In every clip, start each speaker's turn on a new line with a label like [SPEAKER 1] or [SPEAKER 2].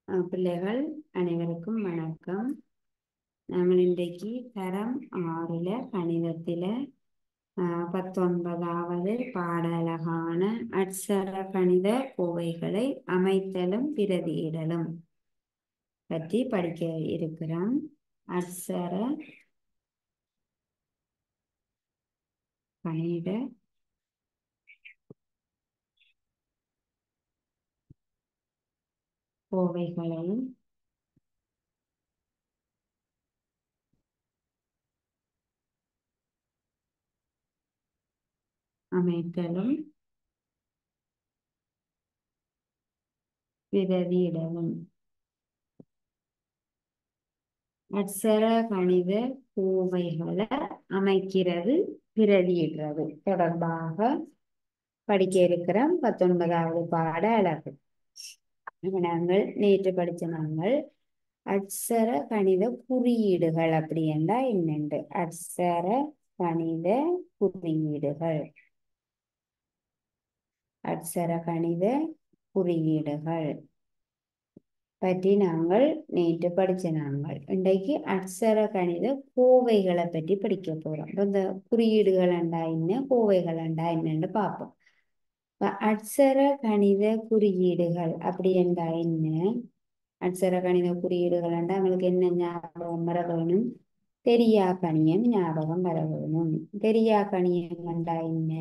[SPEAKER 1] பிள்ளைகள் அனைவருக்கும் வணக்கம். நாங்கள் இன்றைக்கு தரம் 6ல கணிதத்தில 19வது பாடலகான அட்சர கணித கோவைகளை அமைத்தலும் பிரதியிடலும் பற்றி படிக்க இருக்கிறோம். அட்சர கணித கோவைகளை அமைத்தலும் பிரதியிடலும். அட்சர கணித கோவைகளை அமைக்கிறது பிரதியிடுறது தொடர்பாக படிக்க இருக்கிறோம். 19வது பாட அலகு. நாங்கள் நேற்று படிச்ச நாங்கள் அட்சர கணித குறியீடுகள் அப்படி என்றால் என்னென்று அட்சர கணித குறியீடுகள் அட்சர கணித குறியீடுகள் பற்றி நாங்கள் நேற்று படிச்ச நாங்கள் இன்றைக்கு அட்சர கணித கோவைகளை பற்றி படிக்க போறோம். இந்த குறியீடுகள் என்றா என்ன, கோவைகள் என்றா என்னன்னு பார்ப்போம். அட்சர கணித குறியீடுகள் அப்படி என்றா என்ன, அட்சர கணித குறியீடுகள் என்றால் அவங்களுக்கு என்ன ஞாபகம் வர வேணும்? தெரியா கணியம் ஞாபகம் வர வேணும். தெரியா கணியம் என்றா என்ன?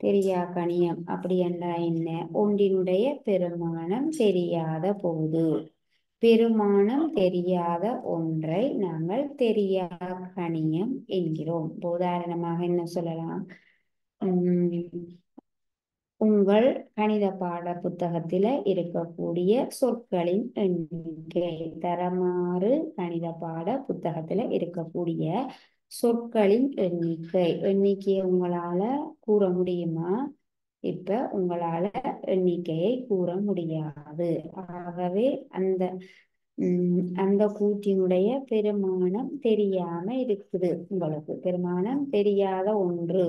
[SPEAKER 1] தெரியா கணியம் அப்படி என்றா என்ன? ஒன்றினுடைய பெருமானம் தெரியாத போது, பெருமானம் தெரியாத ஒன்றை நாங்கள் தெரியா கணியம் என்கிறோம். உதாரணமாக என்ன சொல்லலாம்? உங்கள் கணித பாட புத்தகத்தில இருக்கக்கூடிய சொற்களின் எண்ணிக்கை, தரமாறு கணித பாட புத்தகத்தில இருக்கக்கூடிய சொற்களின் எண்ணிக்கையை உங்களால கூற முடியுமா? இப்ப உங்களால எண்ணிக்கையை கூற முடியாது. ஆகவே அந்த கூற்றினுடைய பெருமானம் தெரியாம இருக்குது. உங்களுக்கு பெருமானம் தெரியாத ஒன்று,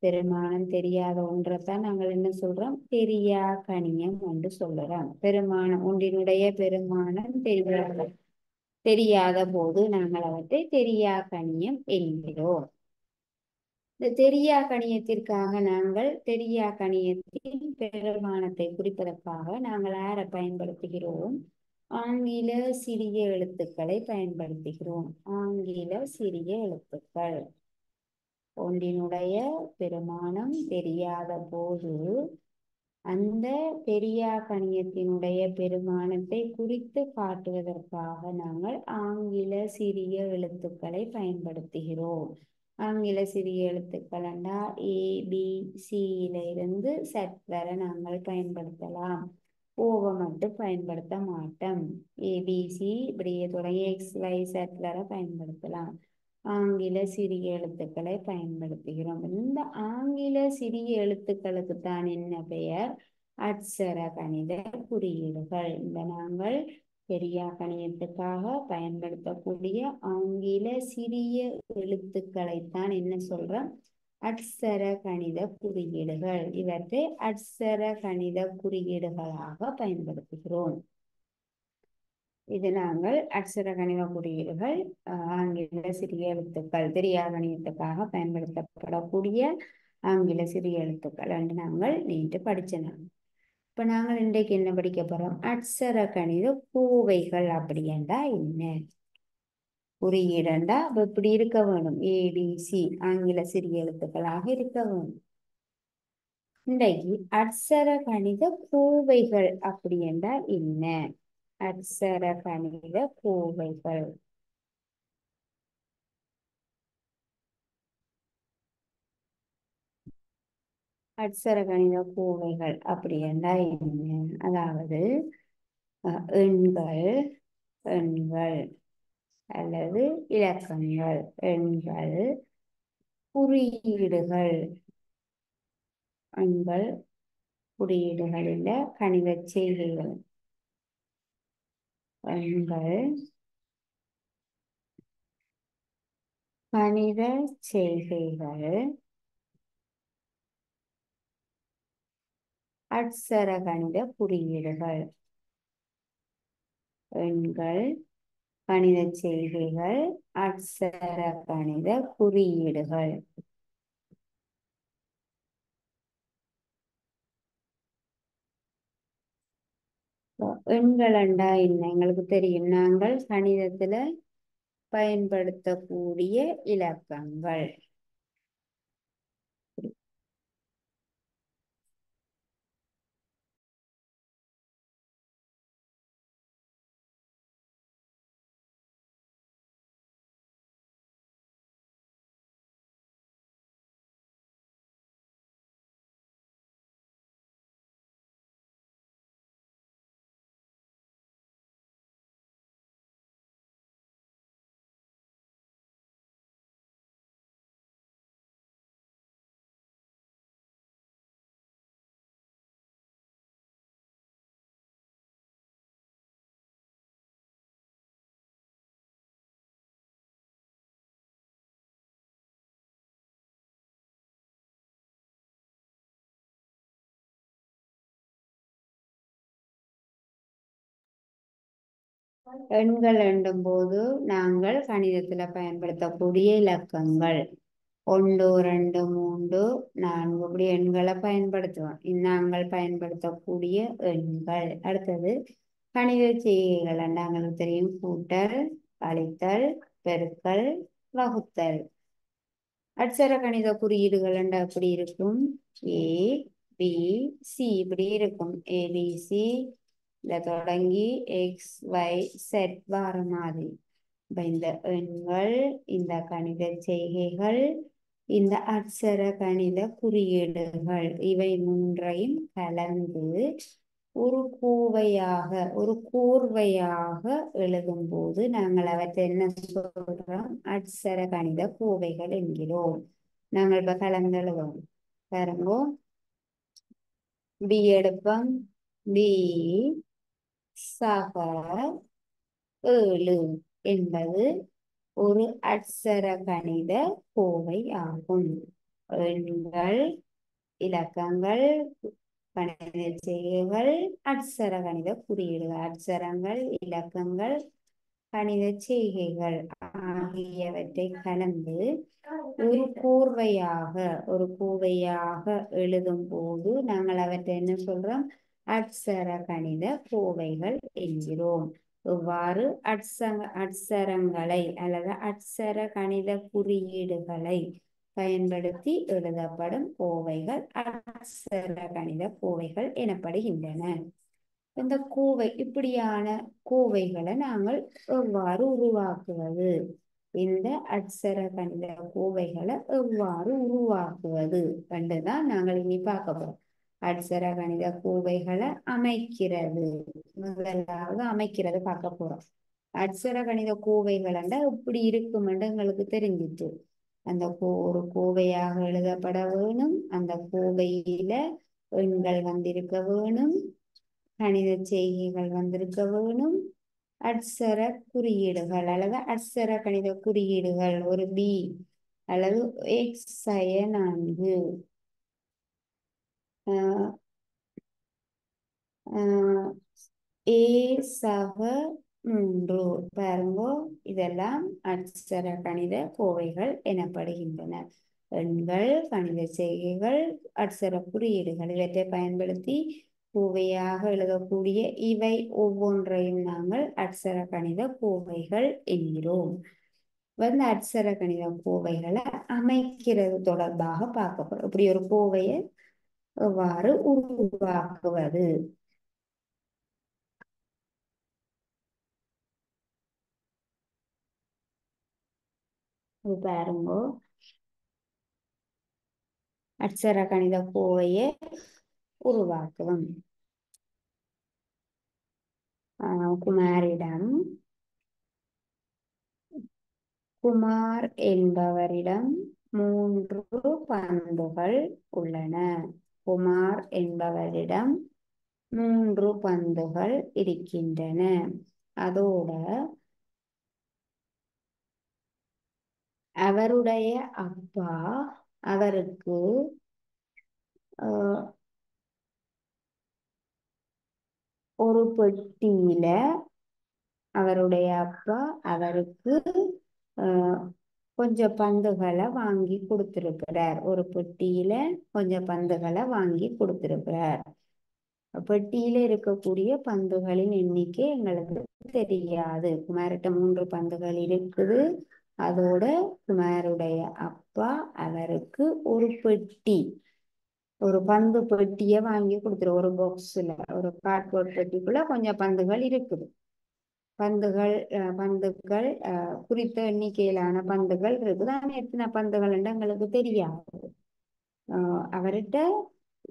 [SPEAKER 1] பெருமானம் தெரியாத ஒன்றைத்தான் நாங்கள் என்ன சொல்றோம்? தெரியா கணியம் என்று சொல்லுறோம். பெருமானம் ஒன்றினுடைய பெருமானம் தெரியாத போது நாங்கள் அவற்றை தெரியா கணியம் என்கிறோம். இந்த தெரியா கணியத்திற்காக நாங்கள் தெரியா கணியத்தின் பெருமானத்தை குறிப்பதற்காக நாங்கள் யாரை பயன்படுத்துகிறோம்? ஆங்கில சிறிய எழுத்துக்களை பயன்படுத்துகிறோம். ஆங்கில சிறிய எழுத்துக்கள். ஒன்றினுடைய பெருமானம் தெரியாத போது அந்த தெரியா கணியத்தினுடைய பெருமானத்தை குறித்து காட்டுவதற்காக நாங்கள் ஆங்கில சிறிய எழுத்துக்களை பயன்படுத்துகிறோம். ஆங்கில சிறிய எழுத்துக்கள் என்றால் ABC இருந்து Z வரை நாங்கள் பயன்படுத்தலாம். ஓவை மட்டும் பயன்படுத்த மாட்டோம். ABC இப்படியே தொடங்கி XYZ வரை பயன்படுத்தலாம். ஆங்கில சிறிய எழுத்துக்களை பயன்படுத்துகிறோம். இந்த ஆங்கில சிறிய எழுத்துக்களுக்கு தான் என்ன பெயர்? அட்சர கணித குறியீடுகள். இந்த நாங்கள் பெரியா கணியத்துக்காக பயன்படுத்தக்கூடிய ஆங்கில சிறிய எழுத்துக்களைத்தான் என்ன சொல்றோம்? அட்சர கணித குறியீடுகள். இவற்றை அட்சர கணித குறியீடுகளாக பயன்படுத்துகிறோம். இது நாங்கள் அட்சர கணித குறியீடுகள், ஆங்கில சிறிய எழுத்துக்கள், தெரியா கணிதத்துக்காக பயன்படுத்தப்படக்கூடிய ஆங்கில சிறிய எழுத்துக்கள் என்று நாங்கள் நேற்று படிச்சோம். இப்ப நாங்கள் இன்றைக்கு என்ன படிக்க போறோம்? அட்சர கணித கோவைகள் அப்படி என்றா என்ன? குறியீடுண்டா இப்படி இருக்க வேணும். ABC ஆங்கில சிறிய எழுத்துக்களாக இருக்க வேணும். இன்றைக்கு அட்சர கணித கோவைகள் அப்படி என்றா என்ன? அட்சர கணித கோவைகள். அட்சர கணித கோவைகள் அப்படி என்றால் என்ன? அதாவது எண்கள் எண்கள் அல்லது இலக்கங்கள், எண்கள், குறியீடுகள், எண்கள் குறியீடுகளில் கணித செய்கைகள், எண்கள் கணித செய்கைகள், அட்சர கணித குறியீடுகள். எண்கள், கணித செய்கைகள், அட்சர கணித குறியீடுகள். எண்கள் என்றா என்ன எங்களுக்கு தெரியும். நாங்கள் கணிதத்துல பயன்படுத்தக்கூடிய இலக்கங்கள். எண்கள் எண்ணும் போது நாங்கள் கணிதத்துல பயன்படுத்தக்கூடிய இலக்கங்கள் 1, 2, 3, 4 இப்படி எண்களை பயன்படுத்துவோம். நாங்கள் பயன்படுத்தக்கூடிய எண்கள். அடுத்தது கணித செய்கைகள் நாங்களுக்கு தெரியும். கூட்டல், கழித்தல், பெருக்கல், வகுத்தல். அட்சர கணித குறியீடுகள் அப்படி இருக்கும். ஏ, பி, சி இப்படி இருக்கும். ஏபிசி தொடங்கி எக்ஸ், ஒய், செட் வார மாதிரி. இந்த எண்கள், இந்த கணித செய்கைகள், இந்த அட்சர கணித குறியீடுகள் இவை மூன்றையும் கலந்து ஒரு கூவையாக ஒரு கூர்வையாக எழுதும் போது நாங்கள் அவற்றை என்ன சொல்றோம்? அட்சர கணித கூவைகள் என்கிறோம். நாங்கள் இப்ப கலந்து எழுதுவோம். பாருங்கோ, பி எடுப்போம். பி சக 7 என்பது ஒரு அட்சர கணித கோவை ஆகும். எண்கள், இலக்கங்கள், கணித செய்கைகள், அட்சர கணித குறியீடுகள். அட்சரங்கள், இலக்கங்கள், கணித செய்கைகள் ஆகியவற்றை கலந்து ஒரு கூவையாக எழுதும் போது நாங்கள் அவற்றை என்ன சொல்றோம்? அட்சர கணித கோவைகள் என்கிறோம். இவ்வாறு அட்சரங்களை அல்லது அட்சர கணித குறியீடுகளை பயன்படுத்தி எழுதப்படும் கோவைகள் அட்சர கணித கோவைகள் எனப்படுகின்றன. இந்த கோவை இப்படியான கோவைகளை நாங்கள் எவ்வாறு உருவாக்குவது? இந்த அட்சர கணித கோவைகளை எவ்வாறு உருவாக்குவது என்றுதான் நாங்கள் இனி பார்க்க போறோம். அட்சர கணித கோவைகளை அமைக்கிறது, முதலாவது அமைக்கிறது பார்க்க போறோம். அட்சர கணித கோவைகள் இப்படி இருக்கும் என்று எங்களுக்கு தெரிஞ்சிட்டு அந்த ஒரு கோவையாக எழுதப்பட வேணும். அந்த கோவையில எண்கள் வந்திருக்க வேணும், கணித செய்கைகள் வந்திருக்க வேணும், அட்சர குறியீடுகள் அல்லது அட்சர கணித குறியீடுகள் ஒரு பி அல்லது எக்ஸ் 4 ஏ சக 3 பாருங்கோ, இதெல்லாம் அட்சர கணித கோவைகள் எனப்படுகின்றன. எண்கள், கணித செய்கைகள், அட்சர குறியீடுகள் இவற்றை பயன்படுத்தி கோவையாக எழுதக்கூடிய இவை ஒவ்வொன்றையும் நாங்கள் அட்சர கணித கோவைகள் என்கிறோம். அட்சர கணித கோவைகளை அமைக்கிறது தொடர்பாக பார்க்க போறோம். இப்படி ஒரு கோவையை எவ்வாறு உருவாக்குவது? பாருங்கோ, அட்சர கணித கோவையை உருவாக்குவோம். குமார் என்பவரிடம் 3 பந்துகள் உள்ளன. குமார் என்பவரிடம் 3 பந்துகள் இருக்கின்றன. அதோட அவருடைய அப்பா அவருக்கு ஒரு பெட்டியில அவருடைய அப்பா அவருக்கு கொஞ்சம் பந்துகளை வாங்கி கொடுத்திருக்கிறார். ஒரு பெட்டியில கொஞ்சம் பந்துகளை வாங்கி கொடுத்திருக்கிறார். பெட்டியில இருக்கக்கூடிய பந்துகளின் எண்ணிக்கை எங்களுக்கு தெரியாது. குமார்கிட்ட 3 பந்துகள் இருக்குது. அதோட குமாருடைய அப்பா அவருக்கு ஒரு பந்து பெட்டியை வாங்கி கொடுத்துரு. ஒரு பாக்ஸ்ல ஒரு கார்ட்போர்ட் பெட்டிக்குள்ள கொஞ்சம் பந்துகள் இருக்குது. பந்துகள் குறித்த எண்ணிக்கையிலான பந்துகள் இருக்குது. ஆனால் எத்தனை பந்துகள் எங்களுக்கு தெரியாது. அவர்கிட்ட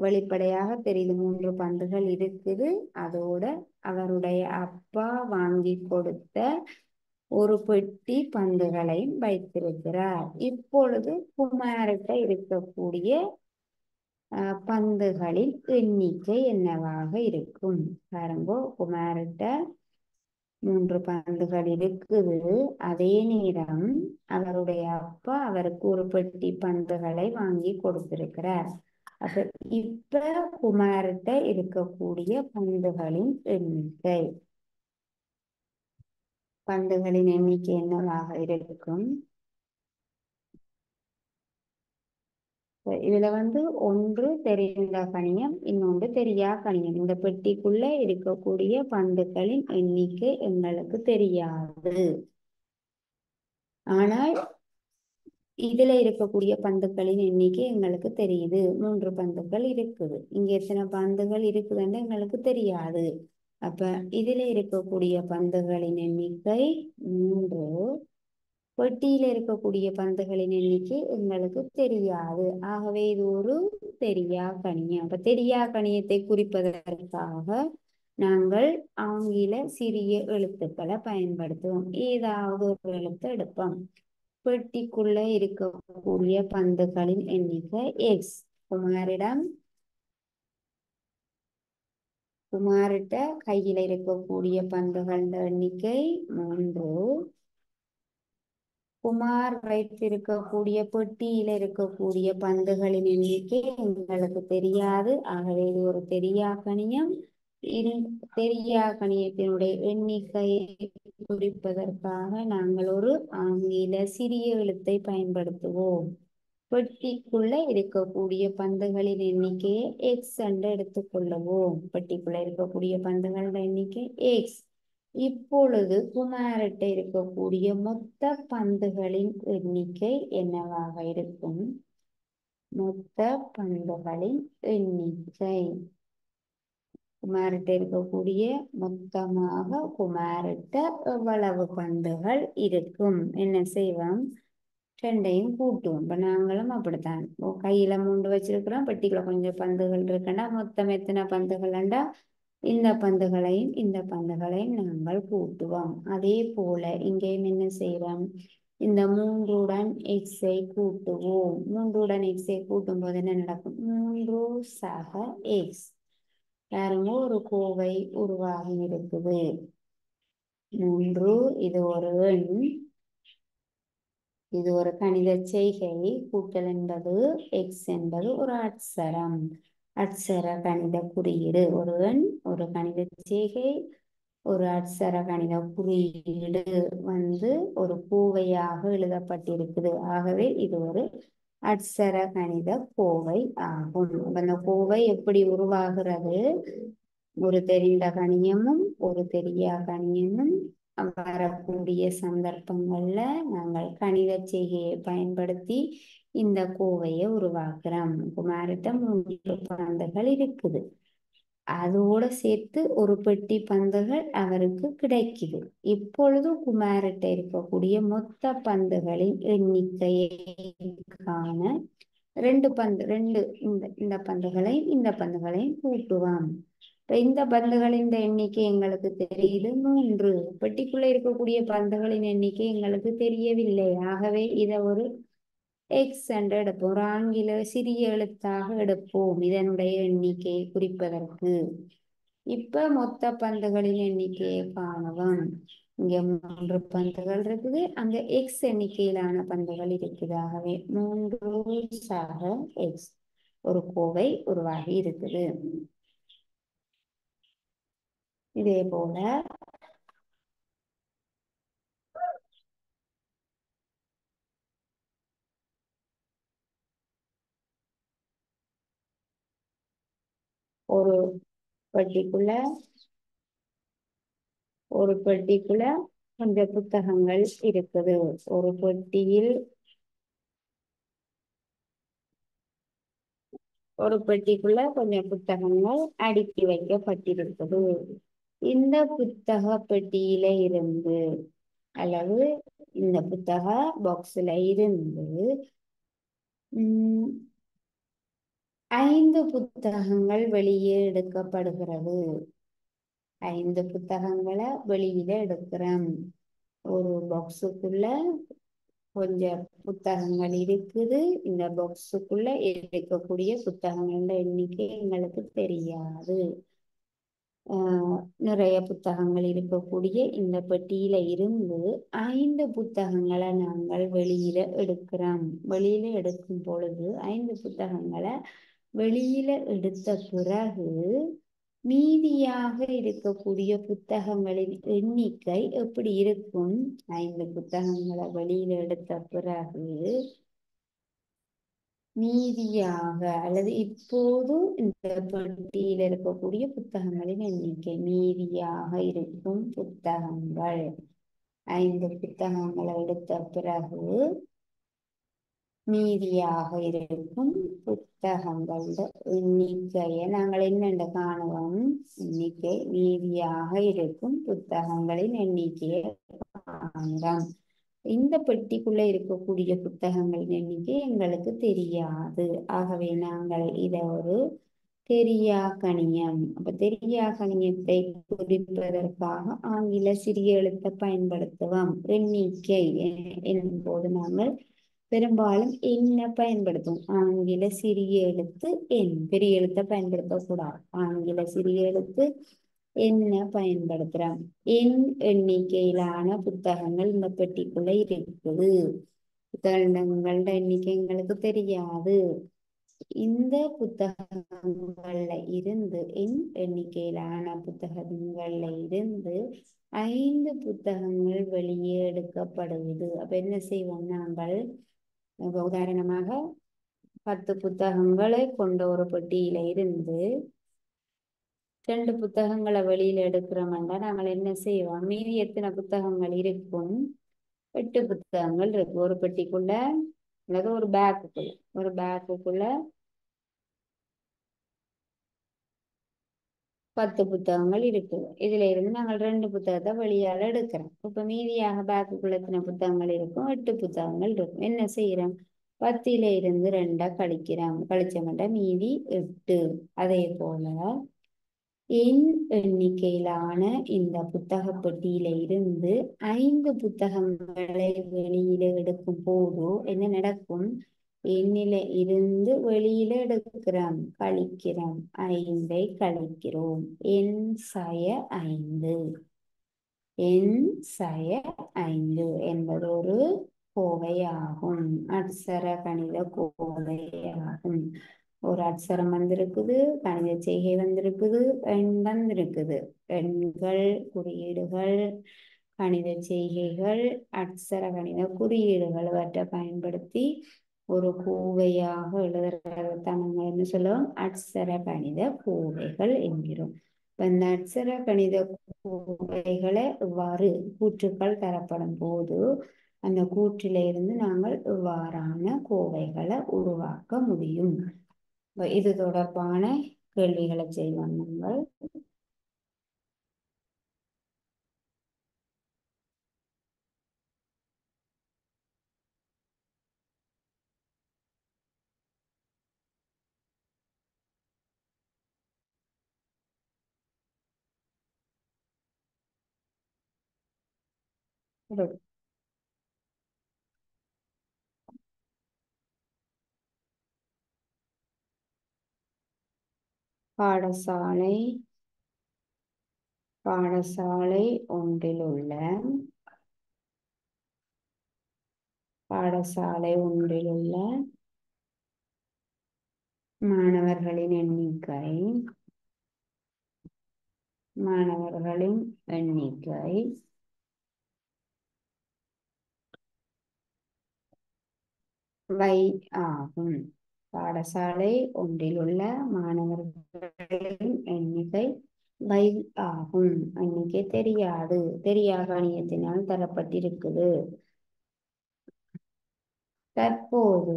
[SPEAKER 1] வெளிப்படையாக தெரியுது 3 பந்துகள் இருக்குது. அதோட அவருடைய அப்பா வாங்கி கொடுத்த ஒரு பெட்டி பந்துகளையும் வைத்திருக்கிறார். இப்பொழுது குமார்கிட்ட இருக்கக்கூடிய பந்துகளின் எண்ணிக்கை என்னவாக இருக்கும்? பாருங்க, குமார்கிட்ட 3 பந்துகள் இருக்குது. அதே நேரம் அவருடைய அப்பா அவருக்கு ஒரு பெட்டி பந்துகளை வாங்கி கொடுத்திருக்கிறார். அப்ப இப்ப குமார்கிட்ட இருக்கக்கூடிய பந்துகளின் எண்ணிக்கை என்னவாக இருக்கும்? இதுல ஒன்று தெரிந்த கணியம், இன்னொன்று தெரியா கணியம். இந்த பெட்டிக்குள்ள இருக்கக்கூடிய பந்துகளின் எண்ணிக்கை எங்களுக்கு தெரியாது. ஆனால் இதுல இருக்கக்கூடிய பந்துகளின் எண்ணிக்கை எங்களுக்கு தெரியுது. 3 பந்துகள் இருக்குது. இங்க எத்தனை பந்துகள் இருக்குதுன்னு எங்களுக்கு தெரியாது. அப்ப இதுல இருக்கக்கூடிய பந்துகளின் எண்ணிக்கை 3. பெட்டியில இருக்கக்கூடிய பந்துகளின் எண்ணிக்கை எங்களுக்கு தெரியாது. ஆகவே இது ஒரு தெரியா கணியம். அப்ப தெரியா கணியத்தை குறிப்பதற்காக நாங்கள் ஆங்கில சிறிய எழுத்துக்களை பயன்படுத்துவோம். ஏதாவது ஒரு எழுத்து எடுப்போம். பெட்டிக்குள்ள இருக்கக்கூடிய பந்துகளின் எண்ணிக்கை எக்ஸ். குமார்கிட்ட கையில இருக்கக்கூடிய பந்துகளின் எண்ணிக்கை 3. குமார் வைத்திருக்கக்கூடிய பெட்டியில இருக்கக்கூடிய பந்துகளின் எண்ணிக்கை எங்களுக்கு தெரியாது. ஆகவே இது ஒரு தெரியா கணியம். தெரியா கணியத்தினுடைய எண்ணிக்கையை குறிப்பதற்காக நாங்கள் ஒரு ஆங்கில சிறிய எழுத்தை பயன்படுத்துவோம். பெட்டிக்குள்ள இருக்கக்கூடிய பந்துகளின் எண்ணிக்கையை எக்ஸ் என்று எடுத்துக்கொள்ளுவோம். பெட்டிக்குள்ள இருக்கக்கூடிய பந்துகளின் எண்ணிக்கை எக்ஸ். இப்பொழுது குமார்கிட்ட இருக்கக்கூடிய மொத்த பந்துகளின் எண்ணிக்கை என்னவாக இருக்கும்? மொத்த பந்துகளின் எண்ணிக்கை குமார்கிட்ட இருக்கக்கூடிய மொத்தமாக குமார்கிட்ட எவ்வளவு பந்துகள் இருக்கும்? என்ன செய்வோம்? ரெண்டையும் கூட்டுவோம். இப்ப நாங்களும் அப்படித்தான். கையில 3 வச்சிருக்கிறோம், பெட்டிக்குள்ள கொஞ்சம் பந்துகள் இருக்குன்னா மொத்தம் எத்தனை பந்துகள்ண்டா இந்த பந்துகளையும் நாங்கள் கூட்டுவோம். அதே போல இங்கேயும் என்ன செய்வோம்? இந்த 3உடன் எக்ஸை கூட்டுவோம். 3உடன் எக்ஸை கூட்டும் போது என்ன நடக்கும்? 3 சக எக்ஸ். பாருங்க, ஒரு கோவை உருவாகி இருக்குது. 3 இது ஒரு எண், இது ஒரு கணித செய்கை. கூட்டல் என்பது எக்ஸ் என்பது ஒரு அட்சர கணித குறியீடு. ஒரு எண், ஒரு கணித செய்கை, ஒரு அட்சர கணித குறியீடு ஒரு கோவையாக எழுதப்பட்டிருக்குது. ஆகவே இது ஒரு அட்சர கணித கோவை ஆகும். அந்த கோவை எப்படி உருவாகிறது? ஒரு தெரிந்த கணியமும் ஒரு தெரியா கணியமும் வரக்கூடிய சந்தர்ப்பங்கள்ல நாங்கள் கணித செய்கையை பயன்படுத்தி இந்த கோவையை உருவாக்குறோம். குமார்கிட்ட 3 பந்துகள் இருக்குது. அதோட சேர்த்து ஒரு பெட்டி பந்துகள் அவருக்கு கிடைக்குது. இப்பொழுது குமார்கிட்ட இருக்கக்கூடிய மொத்த பந்துகளின் எண்ணிக்கையை காண ரெண்டு இந்த பந்துகளையும் கூட்டுவான். இந்த பந்துகளின் எண்ணிக்கை எங்களுக்கு தெரியுது 3. பெட்டிக்குள்ள இருக்கக்கூடிய பந்துகளின் எண்ணிக்கை எங்களுக்கு தெரியவில்லை. ஆகவே இதை ஒரு எக்ஸ் என்று எடுப்போம். ஒரு ஆங்கில சிறிய எழுத்தாக எடுப்போம் இதனுடைய எண்ணிக்கையை குறிப்பதற்கு. இப்ப மொத்த பந்துகளின் எண்ணிக்கையை காணலாம். இங்க 3 பந்துகள் இருக்குது, அங்க எக்ஸ் எண்ணிக்கையிலான பந்துகள் இருக்குது. ஆகவே 3 சக எக்ஸ் ஒரு கோவை உருவாகி இருக்குது. இதே போல ஒரு பெட்டிக்குள்ள ஒரு பெட்டிக்குள்ள கொஞ்சம் புத்தகங்கள் இருக்குது. ஒரு பெட்டியில் ஒரு பெட்டிக்குள்ள கொஞ்சம் புத்தகங்கள் அடுக்கி வைக்கப்பட்டிருக்குது. இந்த புத்தக பெட்டியில இருந்து அல்லது இந்த புத்தக பாக்ஸ்ல இருந்து 5 புத்தகங்கள் வெளியே எடுக்கப்படுகிறது. 5 புத்தகங்களை வெளியில எடுக்கிறோம். ஒரு பாக்ஸுக்குள்ள கொஞ்சம் புத்தகங்கள் இருக்குது. இந்த பாக்ஸுக்குள்ள இருக்கக்கூடிய புத்தகங்களோட எண்ணிக்கை எங்களுக்கு தெரியாது. நிறைய புத்தகங்கள் இருக்கக்கூடிய இந்த பெட்டியில இருந்து 5 புத்தகங்களை நாங்கள் வெளியில எடுக்கிறோம். வெளியில எடுக்கும் பொழுது 5 புத்தகங்களை வெளியில எடுத்த பிறகு மீதியாக இருக்கக்கூடிய புத்தகங்களின் எண்ணிக்கை எப்படி இருக்கும்? 5 புத்தகங்களை வெளியில எடுத்த பிறகு மீதியாக அல்லது இப்போது இந்த பெட்டியில் இருக்கக்கூடிய புத்தகங்களின் எண்ணிக்கை மீதியாக இருக்கும் புத்தகங்கள் 5 புத்தகங்களை எடுத்த பிறகு மீதியாக இருக்கும் புத்தகங்கள் எண்ணிக்கையை நாங்கள் என்னென்று காணுவோம்? எண்ணிக்கை மீதியாக இருக்கும் புத்தகங்களின் எண்ணிக்கையை காண்கிறோம். இந்த பெட்டிக்குள்ள இருக்கக்கூடிய புத்தகங்களின் எண்ணிக்கை எங்களுக்கு தெரியாது. ஆகவே நாங்கள் இதை ஒரு தெரியா கணியம். அப்ப தெரியா கணியத்தை குறிப்பதற்காக ஆங்கில சிறிய எழுத்தை பயன்படுத்துவோம். எண்ணிக்கை என்னும் போது நாங்கள் பெரும்பாலும் என்ன பயன்படுத்தும்? ஆங்கில சிறிய எழுத்து எண். பெரிய எழுத்தை பயன்படுத்தக்கூடாது. ஆங்கில சிறிய எழுத்து என்ன பயன்படுத்துறோம்? எண் எண்ணிக்கையிலான புத்தகங்கள் இந்த பெட்டிக்குள்ள இருக்குது. புத்தகங்களோட எண்ணிக்கை எங்களுக்கு தெரியாது. இந்த புத்தகங்கள்ல இருந்து எண் எண்ணிக்கையிலான புத்தகங்கள்ல இருந்து 5 புத்தகங்கள் வெளியே எடுக்கப்படுவது. அப்ப என்ன செய்வோம்? நாங்கள் உதாரணமாக 10 புத்தகங்களை கொண்ட ஒரு பெட்டியில இருந்து 2 புத்தகங்களை வெளியில எடுக்கிறோம்னா நாங்கள் என்ன செய்வோம்? மீதி எத்தனை புத்தகங்கள் இருக்கும்? 8 புத்தகங்கள் இருக்கு ஒரு பெட்டிக்குள்ள அல்லது ஒரு பேக்குக்குள்ள 10 புத்தகங்கள் இருக்குது. இதுல இருந்து நாங்கள் 2 புத்தகத்தை வெளியால எடுக்கிறோம். இப்ப மீதியாக பேக்குக்குள்ள எத்தனை புத்தகங்கள் இருக்கும்? 8 புத்தகங்கள் இருக்கும். என்ன செய்யறோம்? 10 இருந்து 2 கழிக்கிறோம். கழிச்சோம்னா மீதி 8. அதே போல எண் எண்ணிக்கையிலான இந்த புத்தக பெட்டியில இருந்து 5 புத்தகங்களை வெளியில எடுக்கும் போது என்ன நடக்கும்? எண்ணில இருந்து வெளியில எடுக்கிறோம், கழிக்கிறோம். 5ஐ கழிக்கிறோம். எண் சய 5. எண் சய 5 என்பது ஒரு கோவையாகும். அட்சர கணித கோவையாகும். ஒரு அட்சரம் வந்திருக்குது, கணித செய்கை வந்திருக்குது, எண் வந்திருக்குது. எண்கள், குறியீடுகள், கணித செய்கைகள், அட்சர கணித குறியீடுகள் இவற்றை பயன்படுத்தி ஒரு கோவையாக எழுதுறதான் நம்ம என்ன சொல்லுவோம்? அட்சர கணித கோவைகள் என்கிறோம். இந்த அட்சர கணித கோவைகளை இவ்வாறு கூற்றுக்கள் தரப்படும் போது அந்த கூற்றில இருந்து நாங்கள் இவ்வாறான கோவைகளை உருவாக்க முடியும். இது தொடர்பான கேள்விகளை செய்வோம். நாங்கள் பாடசாலை பாடசாலை ஒன்றிலுள்ள மாணவர்களின் எண்ணிக்கை ஆகும். பாடசாலை ஒன்றில் உள்ள மாணவர்களின் எண்ணிக்கை வை ஆகும். எண்ணிக்கை தெரியாது, தெரியாத கணியத்தினால் தரப்பட்டிருக்குது. தற்போது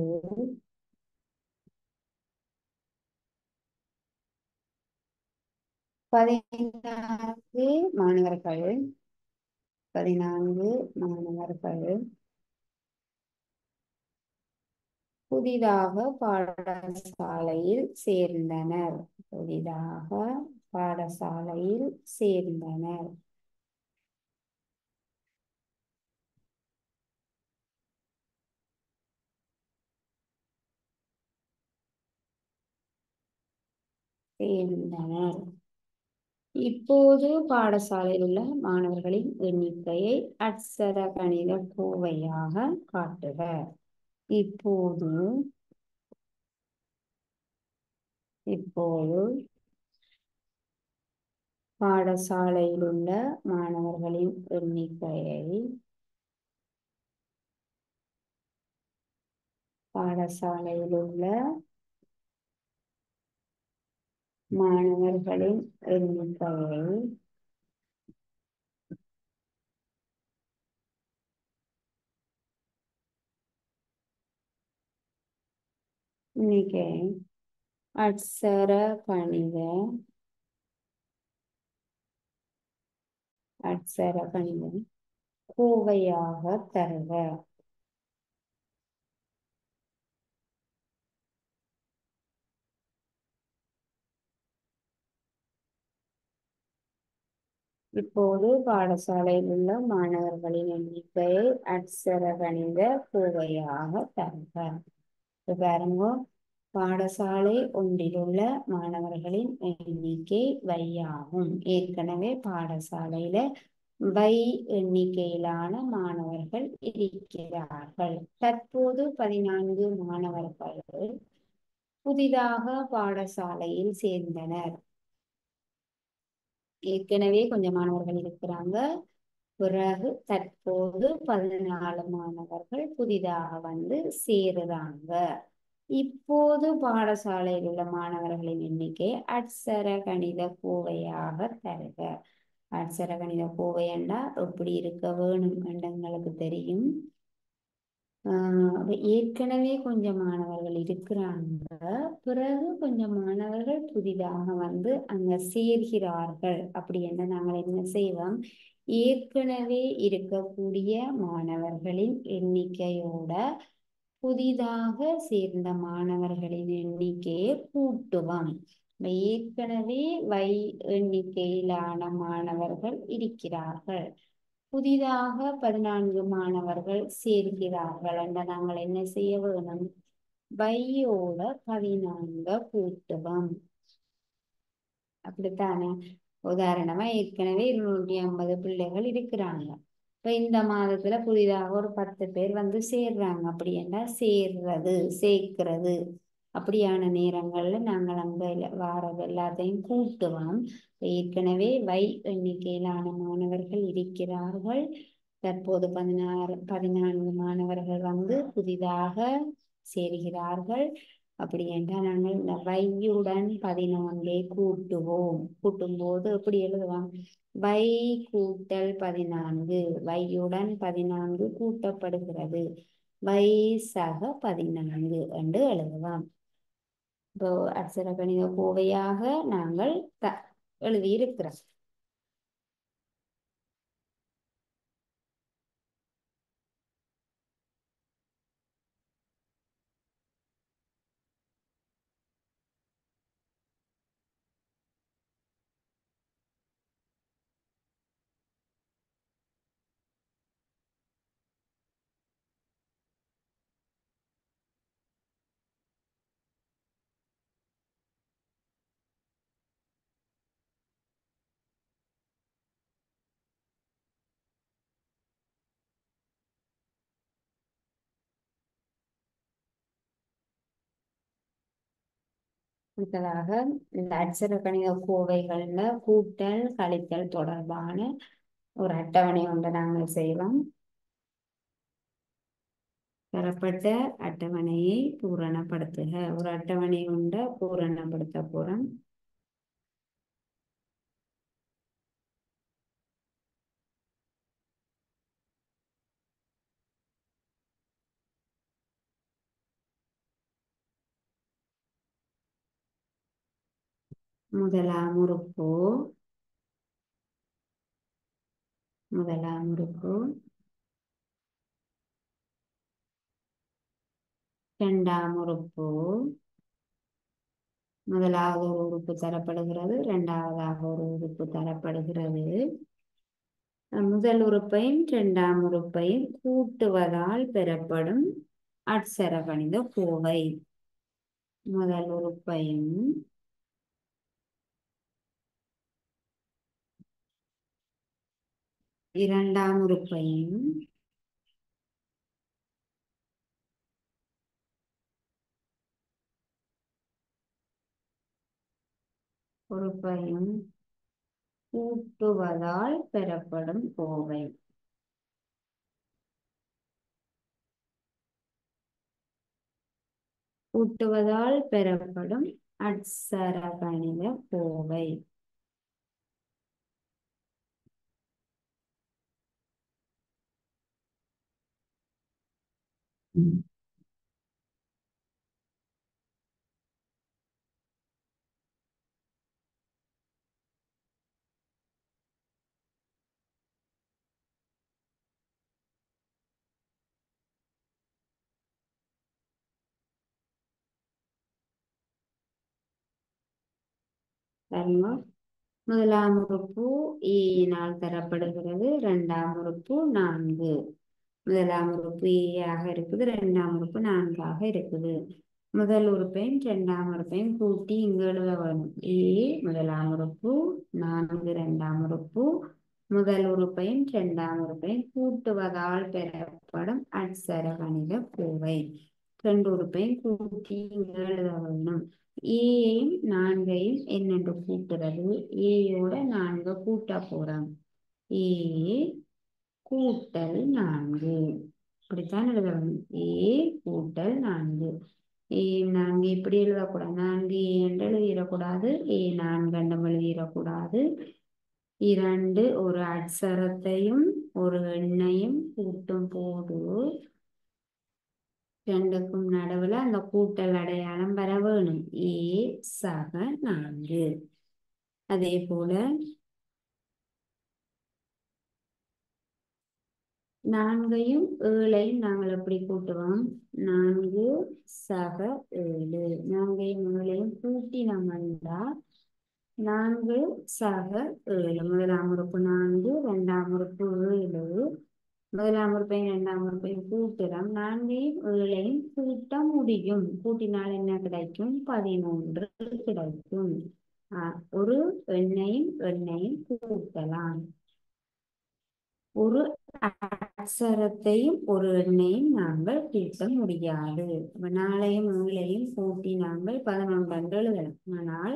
[SPEAKER 1] 14 மாணவர்கள் 14 மாணவர்கள் புதிதாக பாடசாலையில் சேர்ந்தனர். புதிதாக பாடசாலையில் சேர்ந்தனர். சேர்ந்தனர். இப்போது பாடசாலையில் உள்ள மாணவர்களின் எண்ணிக்கையை அட்சர கணித கோவையாக காட்டுக. இப்போது பாடசாலையில் உள்ள மாணவர்களின் எண்ணிக்கையை பாடசாலையில் உள்ள மாணவர்களின் எண்ணிக்கையை அட்சர கணித கோவையாக தருக. இப்போது பாடசாலையில் உள்ள மாணவர்களின் எண்ணிக்கையை அட்சர கணித கோவையாக தருக. பாருங்க, பாடசாலை ஒன்றில் உள்ள மாணவர்களின் எண்ணிக்கை வையாகும். ஏற்கனவே பாடசாலையில வை எண்ணிக்கையிலான மாணவர்கள் இருக்கிறார்கள். தற்போது 14 மாணவர்கள் புதிதாக பாடசாலையில் சேர்ந்தனர். ஏற்கனவே கொஞ்சம் மாணவர்கள் இருக்கிறாங்க. பிறகு தற்போது 14 மாணவர்கள் புதிதாக வந்து சேருறாங்க. இப்போது பாடசாலையில் உள்ள மாணவர்களின் எண்ணிக்கை அட்சர கணித கோவையாக தருக. அட்சர கணித கோவை என்றால் எப்படி இருக்க வேணும் என்று எங்களுக்கு தெரியும். ஏற்கனவே கொஞ்சம் மாணவர்கள் இருக்கிறாங்க. பிறகு கொஞ்சம் மாணவர்கள் புதிதாக வந்து அங்க சேர்கிறார்கள். அப்படி என்ன நாங்கள் என்ன செய்வோம், ஏற்கனவே இருக்கக்கூடிய மாணவர்களின் எண்ணிக்கையோட புதிதாக சேர்ந்த மாணவர்களின் எண்ணிக்கையை கூட்டுவோம். ஏற்கனவே வை எண்ணிக்கையிலான மாணவர்கள் இருக்கிறார்கள். புதிதாக 14 மாணவர்கள் சேர்கிறார்கள் என்ற நாங்கள் என்ன செய்ய வேணும், வையோட 14 கூட்டுவோம். அப்படித்தானே? உதாரணமா ஏற்கனவே 250 பிள்ளைகள் இருக்கிறாங்க. இப்ப இந்த மாதத்துல புதிதாக ஒரு 10 பேர் வந்து சேர்றாங்க. அப்படி என்ன சேர்க்கிறது அப்படியான நேரங்கள்ல நாங்கள் அங்க வாரது எல்லாத்தையும் கூட்டுவோம். ஏற்கனவே வை எண்ணிக்கையிலான மாணவர்கள் இருக்கிறார்கள். தற்போது 14 மாணவர்கள் வந்து புதிதாக சேர்கிறார்கள். அப்படி என்றால் நாங்கள் இந்த வையுடன் 14 கூட்டுவோம். கூட்டும்போது எப்படி எழுதுவோம், வை கூட்டல் 14, வையுடன் 14 கூட்டப்படுகிறது, வை சக 14 என்று எழுதுவோம். இப்போ அட்சர கணித கோவையாக நாங்கள் எழுதியிருக்கிறோம். அடுத்ததாக இந்த அட்சர கணித கோவைகள்ல கூட்டல் கழித்தல் தொடர்பான ஒரு அட்டவணை ஒன்றை நாங்கள் செய்வோம். தரப்பட்ட அட்டவணையை பூரணப்படுத்துக. ஒரு அட்டவணை உண்ட பூரணப்படுத்த போறோம். முதலாம் உறுப்பு இரண்டாம் உறுப்பு. முதலாவது ஒரு உறுப்பு தரப்படுகிறது, இரண்டாவதாக ஒரு உறுப்பு தரப்படுகிறது. முதல் உறுப்பையும் இரண்டாம் உறுப்பையும் கூட்டுவதால் பெறப்படும் அட்சர கணித கோவை. முதல் உறுப்பையும் இரண்டாம் உறுப்பையும் கூட்டுவதால் பெறப்படும் கோவை. கூட்டுவதால் பெறப்படும் அட்சர கணித கோவை. முதலாம் உறுப்பு ஏனால் தரப்படுகிறது, இரண்டாம் உறுப்பு 4. முதலாம் உறுப்பு ஏயாக இருக்குது, இரண்டாம் உறுப்பு 4ஆக இருக்குது. முதல் உறுப்பையும் இரண்டாம் உறுப்பையும் கூட்டி இங்கு எழுத வேணும். ஏ முதலாம் உறுப்பு, 4 இரண்டாம் உறுப்பு. முதல் உறுப்பையும் இரண்டாம் உறுப்பையும் கூட்டுவதால் பெறப்படும் அட்சர கணித கோவை. 2 உறுப்பையும் கூட்டி இங்கு எழுத வேணும். ஏயையும் 4ஐயும் என்னென்று கூட்டுறது? ஏயோட 4 கூட்ட போறோம். ஏ கூட்டல் 4 இப்படித்தான் எழுத வேணும். ஏ கூட்டல் 4. ஏ 4 இப்படி எழுதக்கூடாது. 4 என்று எழுதிடக்கூடாது. ஏ 4 கண்டம் எழுதிடக்கூடாது. 2 ஒரு அட்சரத்தையும் ஒரு எண்ணையும் கூட்டும் போது ரெண்டுக்கும் நடுவுல அந்த கூட்டல் அடையாளம் வர வேணும். ஏ சக 4. அதே போல 4ஐயும் 7ஐயும் நாங்கள் எப்படி கூட்டுவோம்? 4 சக 7. 4ஐயும் 7ஐயும் கூட்டி நம்ம 4 சக 7. முதலாம் உறுப்பு 4, இரண்டாம் உறுப்பு 7. முதலாம் உறுப்பையும் இரண்டாம் உறுப்பையும் கூட்டுறோம். 4ஐயும் 7ஐயும் கூட்ட முடியும். கூட்டினால் என்ன கிடைக்கும்? 13 கிடைக்கும். ஒரு எண்ணையும் கூட்டலாம். ஒரு அட்சரத்தையும் ஒரு எண்ணையும் நாங்கள் கூட்ட முடியாது. 4ஐயும் 7ஐயும் கூட்டி நாங்கள் 11 எழுதலாம். ஆனால்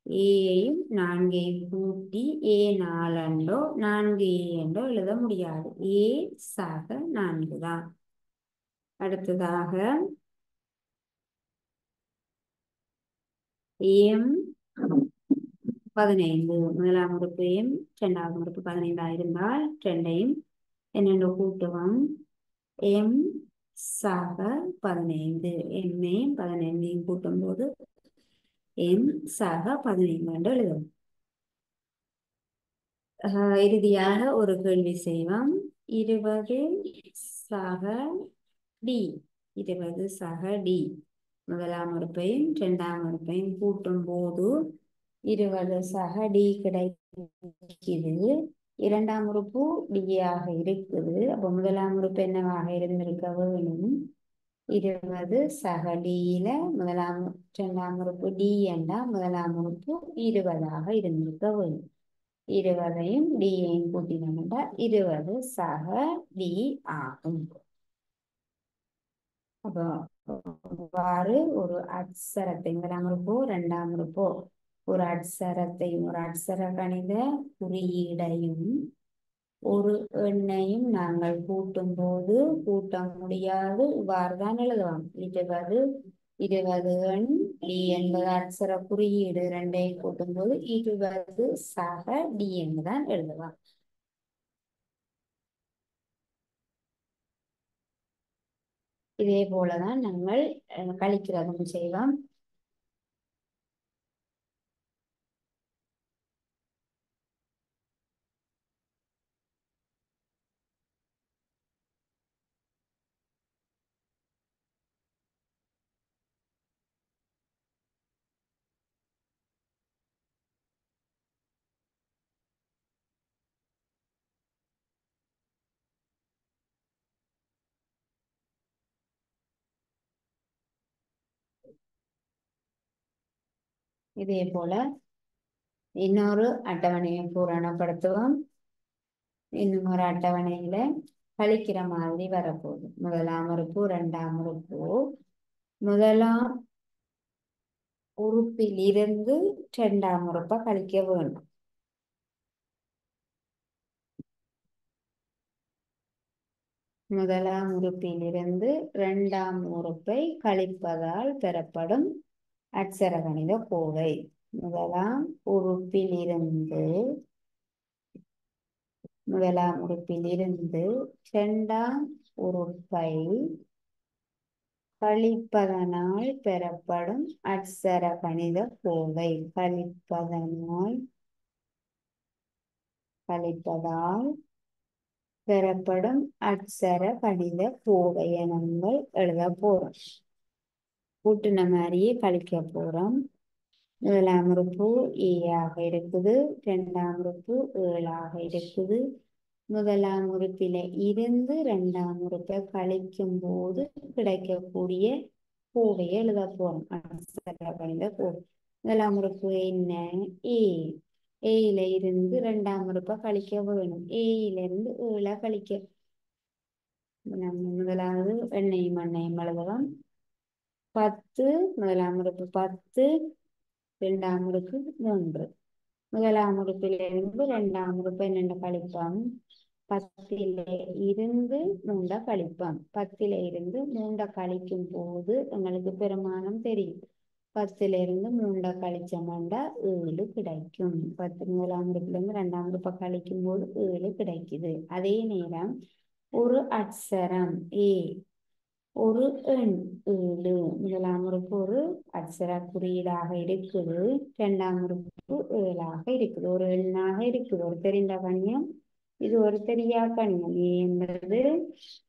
[SPEAKER 1] ஏயையும் 4ஐயும் கூட்டி ஏ 4 4 என்றோ எழுத முடியாது. ஏ சக 4 தான். அடுத்ததாக எம் 15. முதலாம் உறுப்பு எம், இரண்டாவது உறுப்பு 15 இருந்தால் 2ஐயும் என்னென்று கூட்டுவோம்? எம் சக 15. எம்மையும் 15ஐயும் கூட்டும் போது எம் சக 15 என்று எழுதுவோம். இறுதியாக ஒரு கேள்வி செய்வோம். 20 சக டி. 20 சக டி. முதலாம் உறுப்பையும் இரண்டாம் உறுப்பையும் கூட்டும் போது 20 சக டி கிடைக்குது. இரண்டாம் உறுப்பு டியாக இருக்குது. அப்போ முதலாம் உறுப்பு என்னவாக இருந்திருக்க வேணும்? 20 சக டியில முதலாம் இரண்டாம் உறுப்பு டி என்றால் முதலாம் உறுப்பு 20ஆக இருந்திருக்க வேணும். 20ஐயும் டியையும் கூட்டினோம்னா 20 சக டி ஆகும். அப்போ இவ்வாறு ஒரு அட்சரத்தை முதலாம் உறுப்போ இரண்டாம் உறுப்போ ஒரு அட்சரத்தையும் ஒரு அட்சர கணித குறியீடையும் ஒரு எண்ணையும் நாங்கள் கூட்டும் போது கூட்ட முடியாது, இவ்வாறு தான் எழுதுவோம். 20 எண் டி என்பது அட்சர குறியீடு, இரண்டையும் கூட்டும் போது 20 சக டி என்றுதான் எழுதுவோம். இதே போலதான் நாங்கள் கழிக்கிறதும் செய்வோம். இதே போல இன்னொரு அட்டவணையை பூரணப்படுத்துவோம். இன்னும் ஒரு அட்டவணையில கழிக்கிற மாதிரி வரப்போகுது. முதலாம் உறுப்பு, இரண்டாம் உறுப்பு. முதலாம் உறுப்பிலிருந்து இரண்டாம் உறுப்பை கழிக்க வேண்டும். முதலாம் உறுப்பிலிருந்து இரண்டாம் உறுப்பை கழிப்பதால் பெறப்படும் அட்சரகணித கோவை. முதலாம் உறுப்பிலிருந்து இரண்டாம் உறுப்பை கழிப்பதனால் பெறப்படும் அட்சர கணித கோவை. கழிப்பதால் பெறப்படும் அட்சர கணித கோவையை நாங்கள் எழுத போறோம். கூட்டின மாதிரியே கழிக்க போறோம். முதலாம் உறுப்பு ஏ ஆக இருக்குது, இரண்டாம் உறுப்பு 7 இருக்குது. முதலாம் உறுப்பில இருந்து இரண்டாம் உறுப்பை கழிக்கும் போது கிடைக்கக்கூடிய கோவையை எழுத போறோம். கணித கோவை. முதலாம் உறுப்பு என்ன? ஏ. ஏயில இருந்து இரண்டாம் உறுப்பை கழிக்க வேணும். ஏயிலிருந்து 7 கழிக்க முதலாவது எண்ணையும் எழுதலாம். 10, முதலாம் உறுப்பு 10, இரண்டாம் உறுப்பு 3. முதலாம் உறுப்பிலிருந்து இரண்டாம் உறுப்பு என்னென்ன கழிப்போம்? 10 இருந்து 3 கழிப்போம். 10 இருந்து 3 கழிக்கும் போது எங்களுக்கு பெருமானம் தெரியும். 10 இருந்து 3 கழிச்சோம்னா 7 கிடைக்கும். 10 முதலாம் உறுப்பிலிருந்து இரண்டாம் உறுப்பை கழிக்கும் போது 7 கிடைக்குது. அதே நேரம் ஒரு அட்சரம் ஏ, ஒரு எண் 7. முதலாம் உறுப்பு ஒரு அட்சர குறியீடாக இருக்குது, இரண்டாம் உறுப்பு 7 இருக்குது, ஒரு எண்ணாக இருக்குது. ஒரு தெரிந்த கணியம், இது ஒரு தெரியா கணியம். ஏ என்பது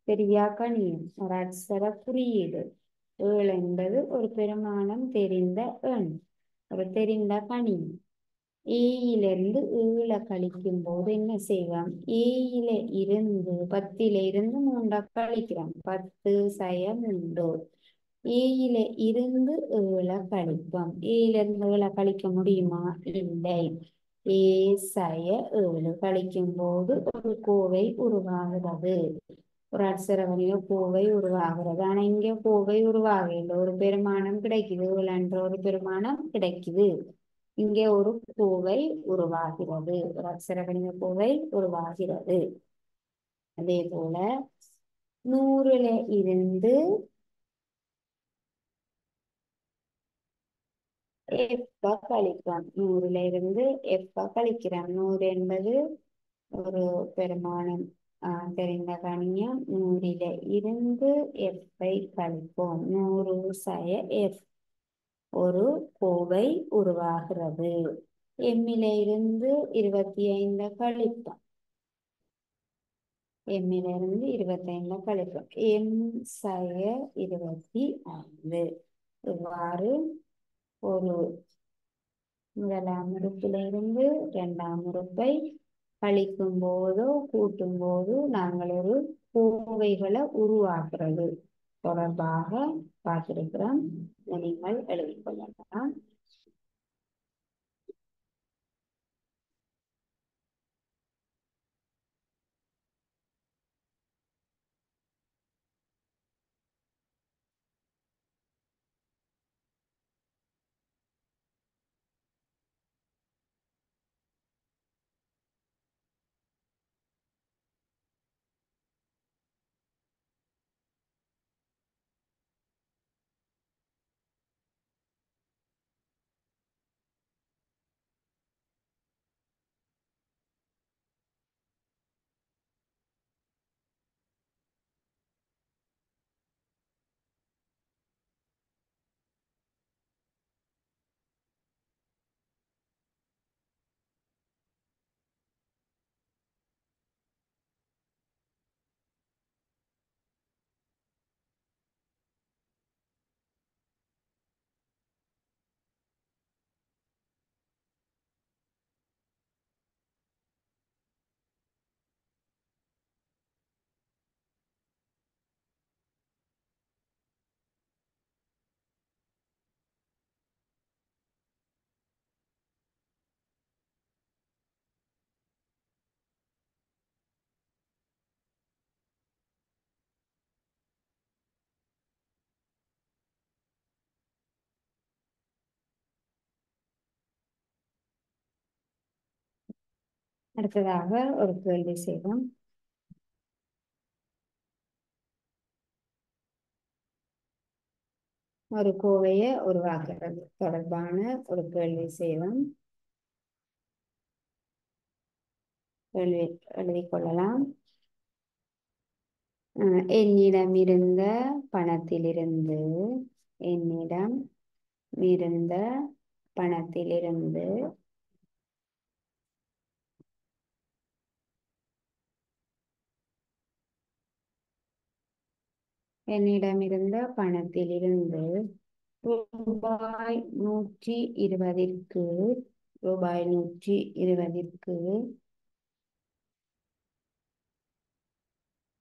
[SPEAKER 1] தெரியா கணியம், ஒரு அட்சர குறியீடு. 7 என்பது ஒரு பெருமானம் தெரிந்த எண், ஒரு தெரிந்த கணியம். ஏயிலிருந்து 7 கழிக்கும் போது என்ன செய்வோம்? ஏயில இருந்து 10 இருந்து 3 கழிக்கிறோம். 10 - 3. ஏயில இருந்து 7 கழிப்போம். ஏயிலிருந்து 7 கழிக்க முடியுமா? இல்லை. ஏ - 7 கழிக்கும் போது ஒரு கோவை உருவாகிறது, ஒரு அட்சரவணிய கோவை உருவாகிறது. ஆனா இங்க கோவை உருவாகல, ஒரு பெருமானம் கிடைக்குது, 7 என்ற ஒரு பெருமானம் கிடைக்குது. இங்கே ஒரு கோவை உருவாகிறது, ஒரு அட்சரகணித கோவை உருவாகிறது. அதே போல 100ல இருந்து எப்ப கழிப்போம்? 100ல இருந்து எப்ப கழிக்கிறோம்? 100 என்பது ஒரு பெருமானம் தெரிந்த கணியம். 100ல இருந்து எப்பை கழிப்போம். 100 - f ஒரு கோவை உருவாகிறது. எம்மில இருந்து 25 கழிப்போம். எம்மில இருந்து 25 கழிப்போம். எம் - 25. இவ்வாறு ஒரு முதலாம் உறுப்பிலிருந்து இரண்டாம் உறுப்பை கழிக்கும் போதோ கூட்டும் போது நாங்கள் ஒரு கோவைகளை உருவாக்குறது தொடர்பாக பார்த்திருக்கிறோம். நீங்கள் எழுதிக் கொள்ளலாம். அடுத்ததாக ஒரு கேள்வி செய்வோம். ஒரு கோவையை உருவாக்குறது தொடர்பான ஒரு கேள்வி செய்வோம். கேள்வி எழுதிக் கொள்ளலாம். என்னிடமிருந்த பணத்திலிருந்து என்னிடம் இருந்த பணத்திலிருந்து என்னிடமிருந்த பணத்திலிருந்து ரூபாய் 120ற்கு ரூபாய் 120ற்கு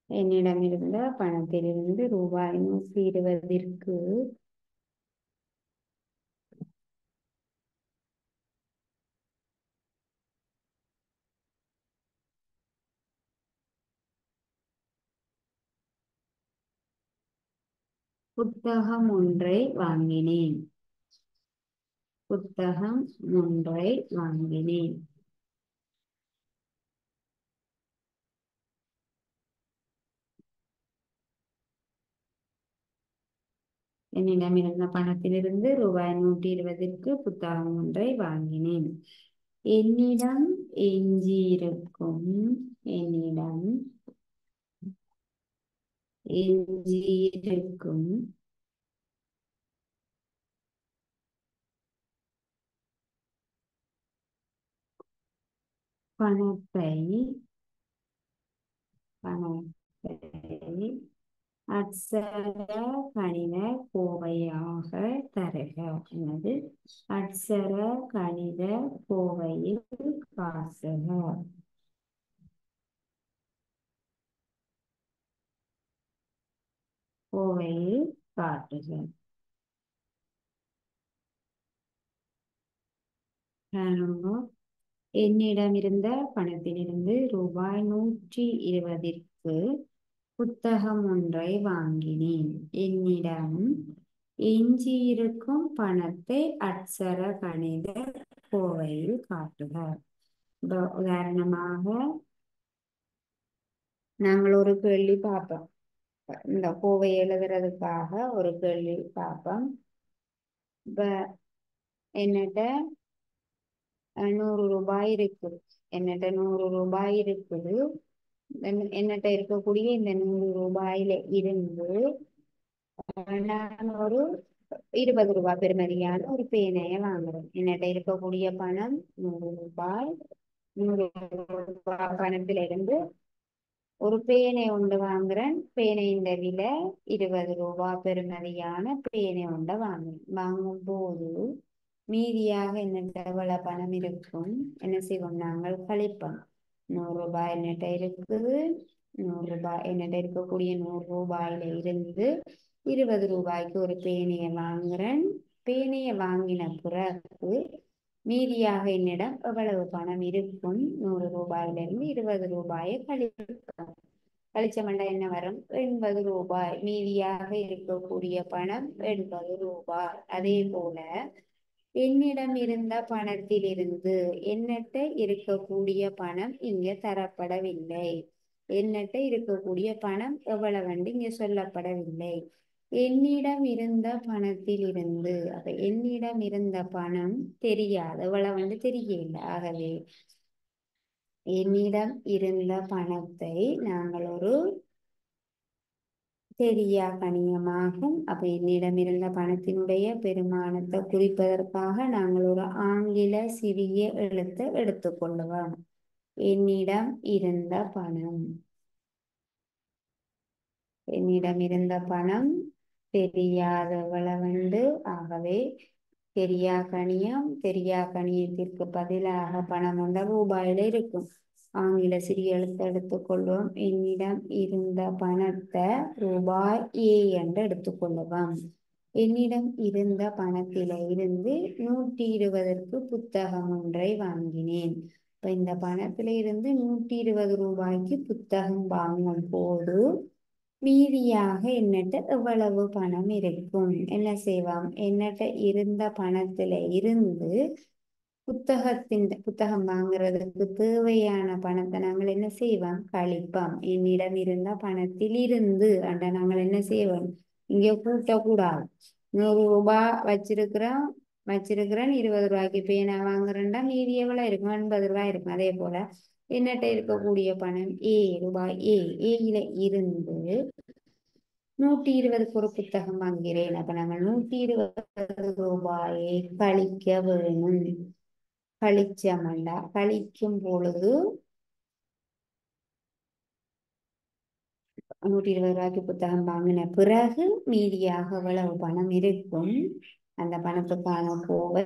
[SPEAKER 1] என்னிடமிருந்த பணத்திலிருந்து ரூபாய் 120ற்கு புத்தகம் ஒன்றை வாங்கினேன். புத்தகம் ஒன்றை வாங்கினேன். என்னிடம் இருந்த பணத்திலிருந்து ரூபாய் 120ற்கு புத்தகம் ஒன்றை வாங்கினேன். என்னிடம் எஞ்சியிருக்கும் என்னிடம் எஞ்சியிருக்கும் பணத்தை அட்சர கணித கோவையாக தருக. அல்லது அட்சர கணித கோவையில் காசுக. கோவையில் காட்டுக. என்னிடம் இருந்த பணத்திலிருந்து ரூபாய் 120ற்கு புத்தகம் ஒன்றை வாங்கினேன். என்னிடம் எஞ்சியிருக்கும் பணத்தை அட்சர கணித கோவையில் காட்டுக. உதாரணமாக நாங்கள் ஒரு கேள்வி பார்ப்போம். இந்த கோவை எழுதுறதுக்காக ஒரு கேள்வி பார்ப்போம். இப்ப என்னட்ட 100 ரூபாய் இருக்குது. என்னட்ட 100 ரூபாய் இருக்குது. என்னட்ட இருக்கக்கூடிய இந்த 100 ரூபாயில இருந்து நான் ஒரு 20 ரூபாய் பெறுமதியான ஒரு பேனையை வாங்குறேன். என்னட்ட இருக்கக்கூடிய பணம் 100 ரூபாய். 100 ரூபாய் பணத்தில இருந்து ஒரு பேனை ஒன்று வாங்குறேன். பேனையின் விலை 20 ரூபாய் பெறுமதியான பேனை ஒன்றை வாங்கும் போது மீதியாக என்னட்ட எவ்வளவு பணம் இருக்கும்? என்ன செய்வோம்? நாங்கள் கழிப்போம். 100 ரூபாய் என்னட்ட இருக்குது. 100 ரூபாய் என்னட்ட இருக்கக்கூடிய 100 ரூபாயில இருந்து 20 ரூபாய்க்கு ஒரு பேனையை வாங்குறேன். பேனையை வாங்கின பிறகு மீதியாக என்னிடம் எவ்வளவு பணம் இருக்கும்? 100 ரூபாயிலிருந்து 20 ரூபாயை கழிச்சமண்டா என்ன வரும்? 80 ரூபாய். மீதியாக இருக்கக்கூடிய பணம் 80 ரூபாய். அதே போல என்னிடம் இருந்த பணத்திலிருந்து என்னட்ட இருக்கக்கூடிய பணம் இங்க தரப்படவில்லை. என்னட்ட இருக்கக்கூடிய பணம் எவ்வளவு இங்க சொல்லப்படவில்லை. என்னிடம் இருந்த பணத்திலிருந்து அப்ப என்னிடம் இருந்த பணம் தெரியாது, எவ்வளவு தெரியல. ஆகவே என்னிடம் இருந்த பணத்தை நாங்கள் ஒரு தெரியா கணியமாகும். அப்ப என்னிடம் இருந்த பணத்தினுடைய பெருமானத்தை குறிப்பதற்காக நாங்கள் ஒரு ஆங்கில சிறிய எழுத்தை எடுத்துக்கொள்ளுவோம். என்னிடம் இருந்த பணம். என்னிடம் இருந்த பணம் தெரியாதவளவண்டு. ஆகவே தெரியா கணியத்திற்கு பதிலாக பணம் கொண்ட ரூபாயில இருக்கும். ஆங்கில சிறிய எழுத்து எடுத்துக்கொள்வோம். என்னிடம் இருந்த பணத்தை ரூபாய் ஏ என்று எடுத்துக்கொள்ளுவோம். என்னிடம் இருந்த பணத்தில இருந்து 120ற்கு புத்தகம் ஒன்றை வாங்கினேன். இப்ப இந்த பணத்தில இருந்து 120 ரூபாய்க்கு புத்தகம் வாங்கும் போது மீதியாக என்னட்ட எவ்வளவு பணம் இருக்கும்? என்ன செய்வோம்? என்னட்ட இருந்த பணத்தில இருந்து புத்தகம் வாங்குறதுக்கு தேவையான பணத்தை நாங்கள் என்ன செய்வோம்? கழிப்போம். என்னிடம் இருந்த பணத்தில் இருந்து அண்ட நாங்கள் என்ன செய்வோம்? இங்கே கூட்டக்கூடாது. 100 ரூபாய் வச்சிருக்கிறேன் 20 ரூபாய்க்கு பேனா வாங்குறேன்டா மீதி எவ்வளவு இருக்கும்? 80 ரூபாய் இருக்கும். அதே போல என்னட்ட இருக்கக்கூடிய பணம் ரூபாய் ஏயில இருந்து 120க்கு ஒரு புத்தகம் வாங்கிறேன். அப்ப நாங்கள் 120 ரூபாயை கழிக்க வேணும். கழிச்சமண்டா கழிக்கும் பொழுது 120 ரூபாய்க்கு புத்தகம் வாங்கின பிறகு மீதியாக எவ்வளவு பணம் இருக்கும்? அந்த பணத்துக்கான கோவை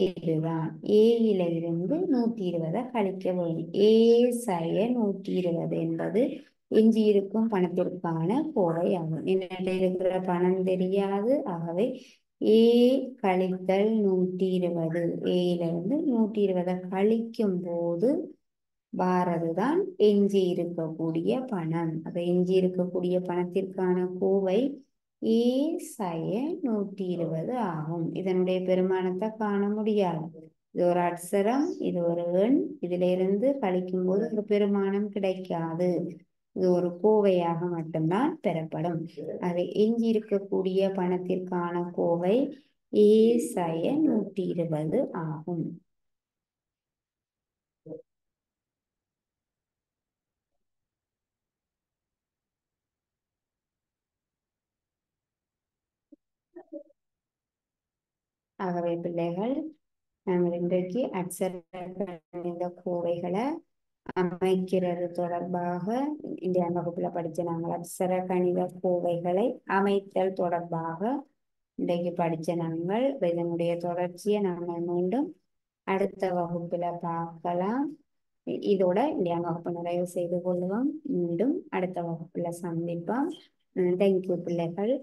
[SPEAKER 1] இதுதான். ஏயில இருந்து 120 கழிக்க வேண்டும். சய 120 என்பது எஞ்சி இருக்கும் பணத்திற்கான கோவை ஆகும். என்னிடம் இருக்கிற பணம் தெரியாது. ஆகவே ஏ கழித்தல் 120. ஏயில இருந்து 120 கழிக்கும் போது வாரதுதான் எஞ்சி இருக்கக்கூடிய பணம். அப்ப எஞ்சி இருக்கக்கூடிய பணத்திற்கான கோவை சய 120 ஆகும். இதனுடைய பெருமானத்தை காண முடியாது. இது ஒரு அட்சரம், இது ஒரு எண். இதுல இருந்து கழிக்கும் போது ஒரு பெருமானம் கிடைக்காது. இது ஒரு கோவையாக மட்டும்தான் பெறப்படும். அது எஞ்சி இருக்கக்கூடிய பணத்திற்கான கோவை சய 120 ஆகும். ஆகவே பிள்ளைகள், நாங்கள் இன்றைக்கு அட்சர கோவைகளை அமைக்கிறது தொடர்பாக இந்தியா வகுப்புல படிச்ச நாங்கள் அட்சர கணித கோவைகளை அமைத்தல் தொடர்பாக இன்றைக்கு படிச்ச நாங்கள். இதனுடைய தொடர்ச்சியை நாங்கள் மீண்டும் அடுத்த வகுப்புல பார்க்கலாம். இதோட இந்தியா வகுப்பு நிறைவு செய்து கொள்வோம். மீண்டும் அடுத்த வகுப்புல சந்திப்போம். தேங்க்யூ பிள்ளைகள்.